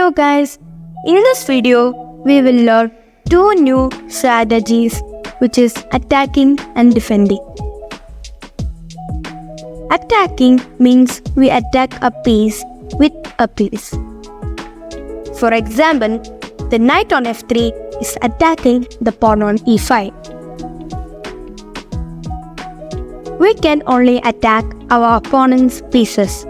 Hello guys, in this video we will learn two new strategies, which is attacking and defending. Attacking means we attack a piece with a piece. For example, the knight on f3 is attacking the pawn on e5. We can only attack our opponent's pieces.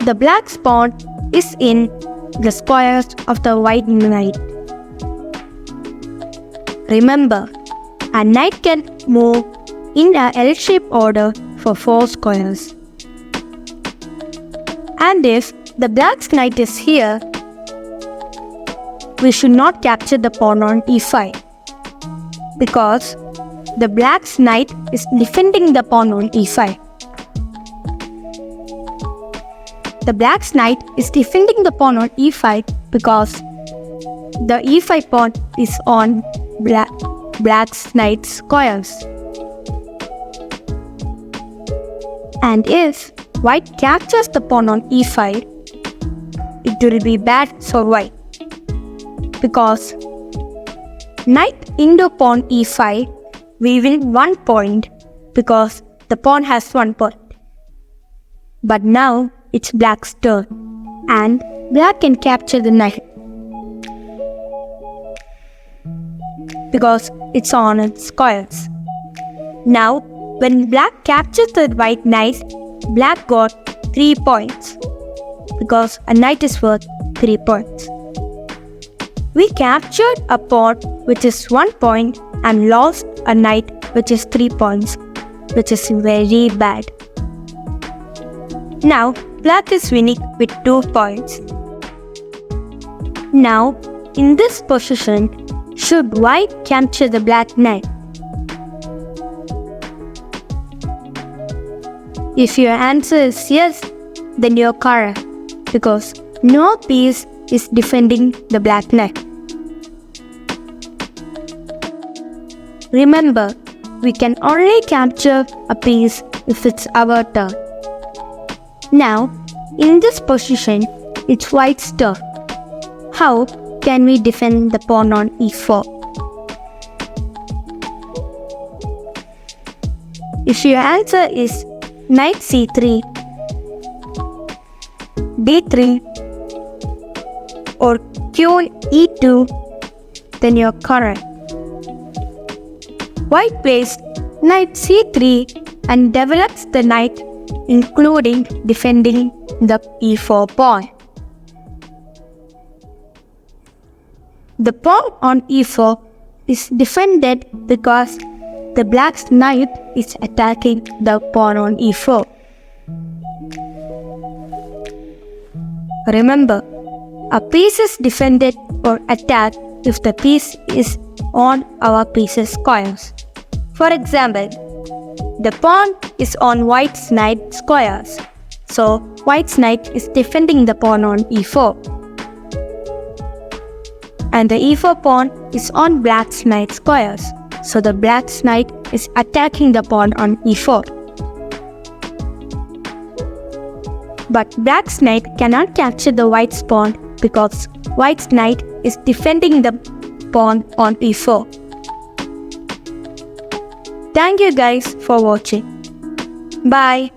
The black pawn is in the squares of the white knight. Remember, a knight can move in a L-shaped order for 4 squares. And if the black knight is here, we should not capture the pawn on e5, because the black knight is defending the pawn on e5. The black knight is defending the pawn on e5 because the e5 pawn is on black knight's squares. And if white captures the pawn on e5, it will be bad for white, because knight into pawn e5, we win 1 point because the pawn has 1 point. But now it's black's turn, and black can capture the knight because it's on its squares. Now, when black captures the white knight, black got 3 points because a knight is worth 3 points. We captured a pawn which is 1 point and lost a knight which is 3 points, which is very bad. Now, black is winning with 2 points. Now, in this position, should white capture the black knight? If your answer is yes, then you're correct, because no piece is defending the black knight. Remember, we can only capture a piece if it's our turn. Now, in this position, it's white's turn. How can we defend the pawn on e4? If your answer is knight c3, d3, or queen e2, then you're correct. White plays knight c3 and develops the knight, including defending the e4 pawn. The pawn on e4 is defended because the black knight is attacking the pawn on e4. Remember, a piece is defended or attacked if the piece is on our piece's squares. For example, the pawn is on white's knight squares, so white's knight is defending the pawn on e4. And the e4 pawn is on black's knight squares, so the black's knight is attacking the pawn on e4. But black's knight cannot capture the white's pawn because white's knight is defending the pawn on e4. Thank you guys for watching. Bye.